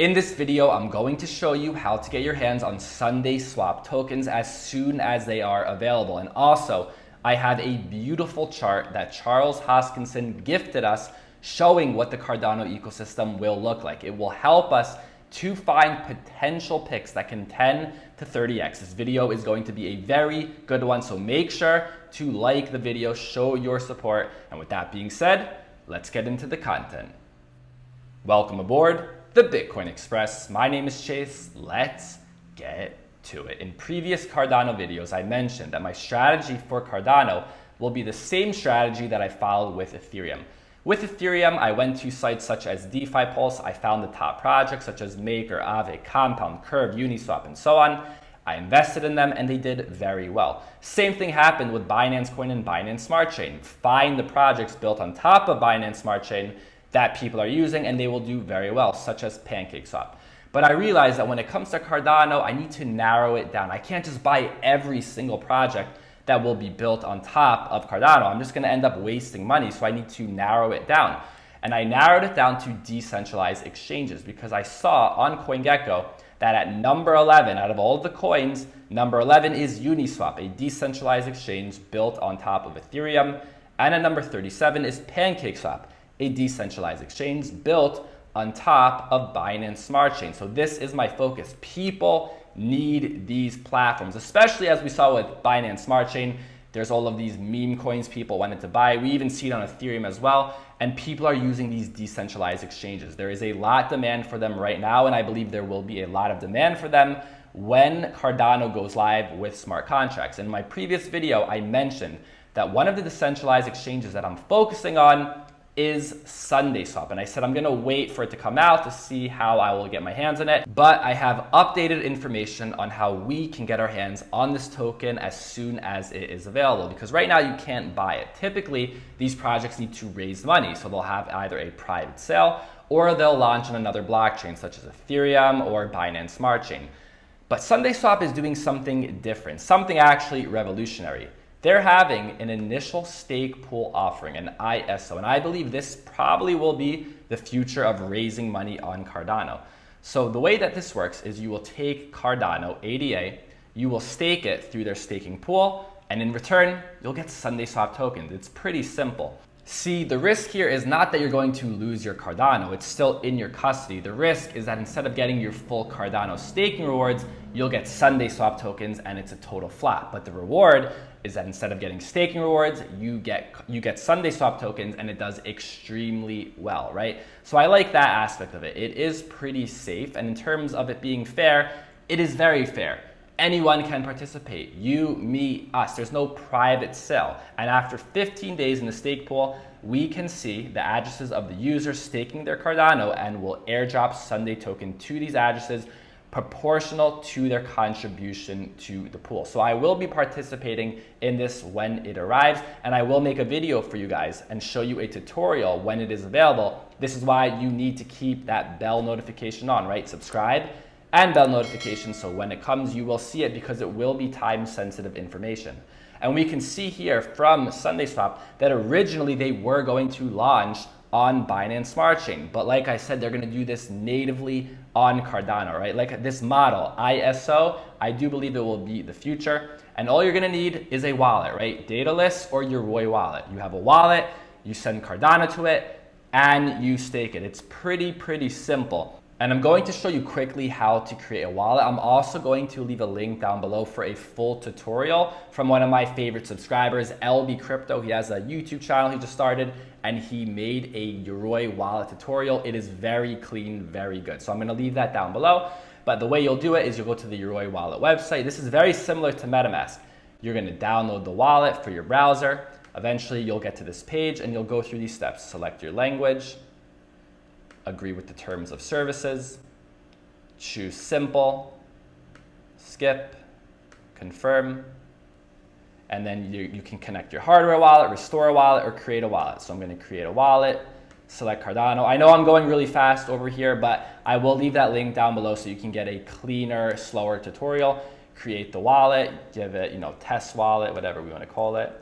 In this video, I'm going to show you how to get your hands on SundaeSwap tokens as soon as they are available. And also, I have a beautiful chart that Charles Hoskinson gifted us showing what the Cardano ecosystem will look like. It will help us to find potential picks that can 10 to 30x. This video is going to be a very good one, so make sure to like the video, show your support. And with that being said, let's get into the content. Welcome aboard the Bitcoin Express. My name is Chase. Let's get to it. In previous Cardano videos, I mentioned that my strategy for Cardano will be the same strategy that I followed with Ethereum. With Ethereum, I went to sites such as DeFi Pulse. I found the top projects such as Maker, Aave, Compound, Curve, Uniswap, and so on. I invested in them and they did very well. Same thing happened with Binance Coin and Binance Smart Chain. Find the projects built on top of Binance Smart Chain that people are using and they will do very well, such as PancakeSwap. But I realized that when it comes to Cardano, I need to narrow it down. I can't just buy every single project that will be built on top of Cardano. I'm just gonna end up wasting money, so I need to narrow it down. And I narrowed it down to decentralized exchanges because I saw on CoinGecko that at number 11, out of all of the coins, number 11 is Uniswap, a decentralized exchange built on top of Ethereum. And at number 37 is PancakeSwap, a decentralized exchange built on top of Binance Smart Chain. So this is my focus. People need these platforms, especially as we saw with Binance Smart Chain. There's all of these meme coins people wanted to buy. We even see it on Ethereum as well. And people are using these decentralized exchanges. There is a lot of demand for them right now, and I believe there will be a lot of demand for them when Cardano goes live with smart contracts. In my previous video, I mentioned that one of the decentralized exchanges that I'm focusing on is SundaeSwap. And I said I'm gonna wait for it to come out to see how I will get my hands on it. But I have updated information on how we can get our hands on this token as soon as it is available. Because right now you can't buy it. Typically, these projects need to raise money. So they'll have either a private sale or they'll launch on another blockchain such as Ethereum or Binance Smart Chain. But SundaeSwap is doing something different, something actually revolutionary. They're having an initial stake pool offering, an ISO, and I believe this probably will be the future of raising money on Cardano. So the way that this works is you will take Cardano ADA, you will stake it through their staking pool, and in return, you'll get SundaeSwap tokens. It's pretty simple. See, the risk here is not that you're going to lose your Cardano. It's still in your custody. The risk is that instead of getting your full Cardano staking rewards, you'll get SundaeSwap tokens and it's a total flop. But the reward is that instead of getting staking rewards, you get SundaeSwap tokens and it does extremely well, right? So I like that aspect of it. It is pretty safe, and in terms of it being fair, it is very fair. Anyone can participate. You, me, us. There's no private sale. And after 15 days in the stake pool, we can see the addresses of the users staking their Cardano and will airdrop Sunday token to these addresses proportional to their contribution to the pool. So I will be participating in this when it arrives, and I will make a video for you guys and show you a tutorial when it is available. This is why you need to keep that bell notification on, right? Subscribe and bell notification, so when it comes, you will see it because it will be time-sensitive information. And we can see here from SundaeSwap that originally they were going to launch on Binance Smart Chain. But like I said, they're gonna do this natively on Cardano, right? Like this model, ISO, I do believe it will be the future. And all you're gonna need is a wallet, right? Daedalus or Yoroi wallet. You have a wallet, you send Cardano to it, and you stake it. It's pretty simple. And I'm going to show you quickly how to create a wallet. I'm also going to leave a link down below for a full tutorial from one of my favorite subscribers, LB Crypto. He has a YouTube channel he just started and he made a Yoroi wallet tutorial. It is very clean, very good. So I'm gonna leave that down below. But the way you'll do it is you'll go to the Yoroi wallet website. This is very similar to MetaMask. You're gonna download the wallet for your browser. Eventually you'll get to this page and you'll go through these steps. Select your language, agree with the terms of services, choose simple, skip, confirm, and then you can connect your hardware wallet, restore a wallet, or create a wallet. So I'm going to create a wallet, select Cardano. I know I'm going really fast over here, but I will leave that link down below so you can get a cleaner, slower tutorial. Create the wallet, give it, test wallet, whatever we want to call it.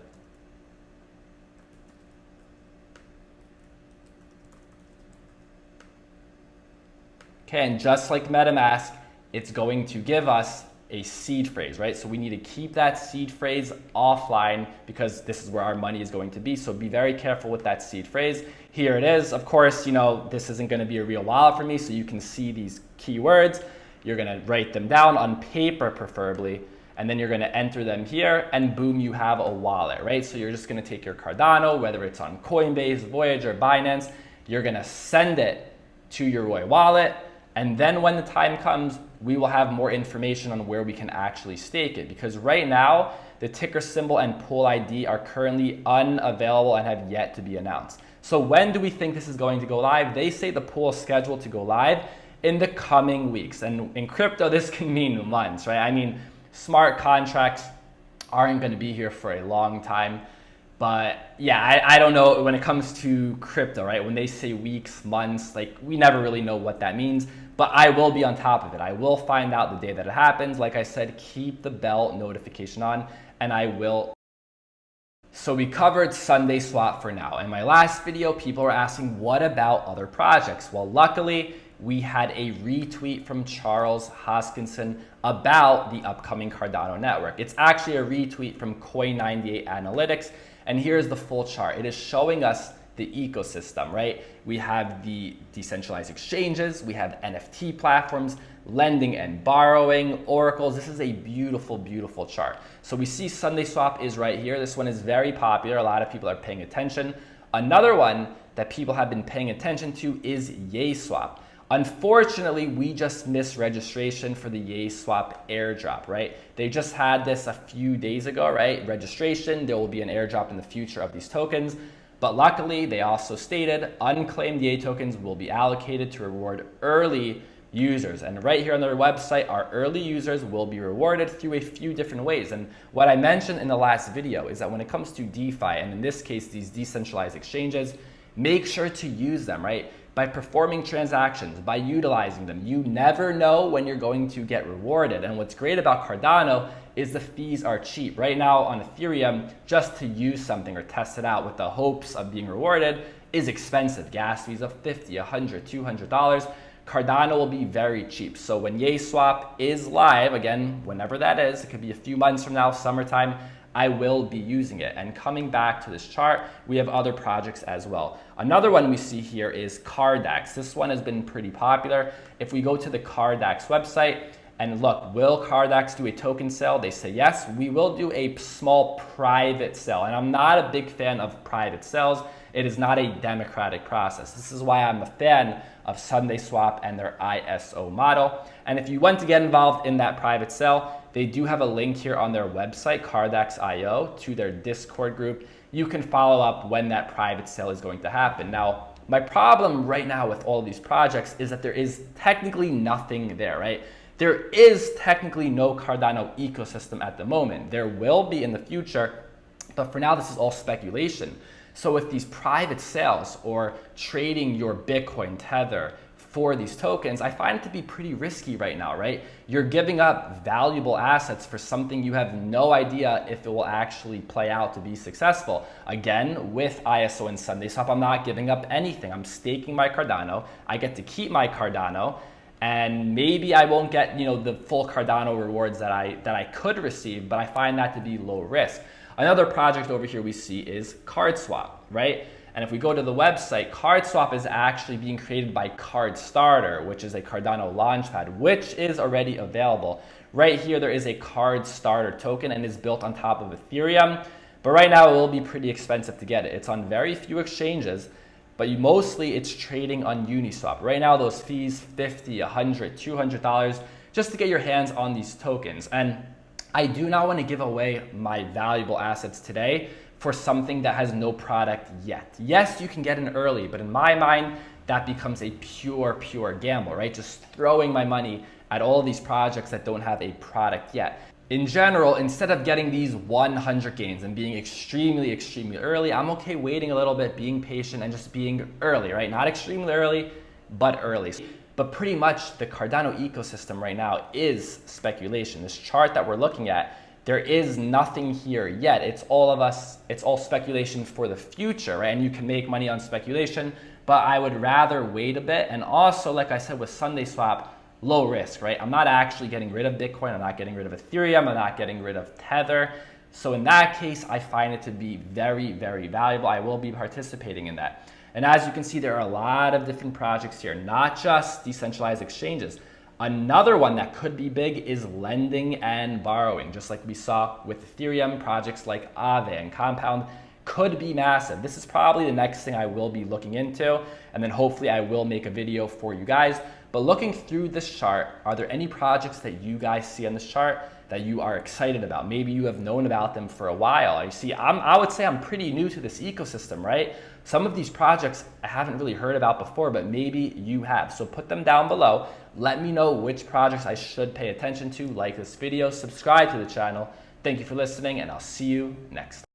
Okay, and just like MetaMask, it's going to give us a seed phrase, right? So we need to keep that seed phrase offline because this is where our money is going to be. So be very careful with that seed phrase. Here it is. Of course, you know, this isn't going to be a real wallet for me, so you can see these keywords. You're going to write them down on paper preferably, and then you're going to enter them here, and boom, you have a wallet, right? So you're just going to take your Cardano, whether it's on Coinbase, Voyager, Binance, you're going to send it to your Yoroi wallet, and then when the time comes, we will have more information on where we can actually stake it, because right now the ticker symbol and pool ID are currently unavailable and have yet to be announced. So when do we think this is going to go live? They say the pool is scheduled to go live in the coming weeks, and in crypto this can mean months, right? I mean, smart contracts aren't going to be here for a long time. But yeah, I don't know when it comes to crypto, right? When they say weeks, months, like we never really know what that means. But I will be on top of it. I will find out the day that it happens. Like I said, keep the bell notification on, and I will. So we covered SundaeSwap for now. In my last video, people were asking, what about other projects? Well, luckily, we had a retweet from Charles Hoskinson about the upcoming Cardano network. It's actually a retweet from Coin98 Analytics. And here's the full chart. It is showing us the ecosystem, right? We have the decentralized exchanges, we have NFT platforms, lending and borrowing, oracles. This is a beautiful, beautiful chart. So we see SundaeSwap is right here. This one is very popular. A lot of people are paying attention. Another one that people have been paying attention to is YaySwap. Unfortunately, we just missed registration for the YaySwap airdrop, right? They just had this a few days ago, right? Registration, there will be an airdrop in the future of these tokens. But luckily, they also stated unclaimed Yay tokens will be allocated to reward early users. And right here on their website, our early users will be rewarded through a few different ways. And what I mentioned in the last video is that when it comes to DeFi, and in this case, these decentralized exchanges, make sure to use them, right? By performing transactions, by utilizing them. You never know when you're going to get rewarded. And what's great about Cardano is the fees are cheap. Right now on Ethereum, just to use something or test it out with the hopes of being rewarded is expensive. Gas fees of $50, $100, $200. Cardano will be very cheap. So when YaySwap is live, again, whenever that is, it could be a few months from now, summertime, I will be using it. And coming back to this chart, we have other projects as well. Another one we see here is Cardax. This one has been pretty popular. If we go to the Cardax website and look, will Cardax do a token sale? They say yes. We will do a small private sale. And I'm not a big fan of private sales. It is not a democratic process. This is why I'm a fan of SundaeSwap and their ISO model. And if you want to get involved in that private sale, they do have a link here on their website, Cardax.io, to their Discord group. You can follow up when that private sale is going to happen. Now, my problem right now with all of these projects is that there is technically nothing there, right? There is technically no Cardano ecosystem at the moment. There will be in the future, but for now, this is all speculation. So with these private sales or trading your Bitcoin Tether for these tokens, I find it to be pretty risky right now, right? You're giving up valuable assets for something you have no idea if it will actually play out to be successful. Again, with ISO and SundaeSwap, I'm not giving up anything. I'm staking my Cardano. I get to keep my Cardano, and maybe I won't get, the full Cardano rewards that I could receive, but I find that to be low risk. Another project over here we see is CardSwap, right? And if we go to the website, CardSwap is actually being created by CardStarter, which is a Cardano launchpad, which is already available. Right here, there is a CardStarter token and is built on top of Ethereum. But right now, it will be pretty expensive to get it. It's on very few exchanges, but mostly it's trading on Uniswap. Right now, those fees, $50, $100, $200, just to get your hands on these tokens. And I do not want to give away my valuable assets today for something that has no product yet. Yes, you can get in early, but in my mind, that becomes a pure gamble, right? Just throwing my money at all of these projects that don't have a product yet. In general, instead of getting these 100 gains and being extremely early, I'm okay waiting a little bit, being patient, and just being early, right? Not extremely early, but early. But pretty much the Cardano ecosystem right now is speculation. This chart that we're looking at, there is nothing here yet. It's all speculation for the future, right? And you can make money on speculation, but I would rather wait a bit. And also, like I said with SundaeSwap, low risk, right? I'm not actually getting rid of Bitcoin. I'm not getting rid of Ethereum. I'm not getting rid of Tether. So in that case, I find it to be very, very valuable. I will be participating in that. And as you can see, there are a lot of different projects here, not just decentralized exchanges. Another one that could be big is lending and borrowing. Just like we saw with Ethereum, projects like Aave and Compound could be massive. This is probably the next thing I will be looking into, and then hopefully I will make a video for you guys. But looking through this chart, are there any projects that you guys see on this chart that you are excited about? Maybe you have known about them for a while. You see, I would say I'm pretty new to this ecosystem, right? Some of these projects I haven't really heard about before, but maybe you have. So put them down below. Let me know which projects I should pay attention to. Like this video, subscribe to the channel. Thank you for listening, and I'll see you next time.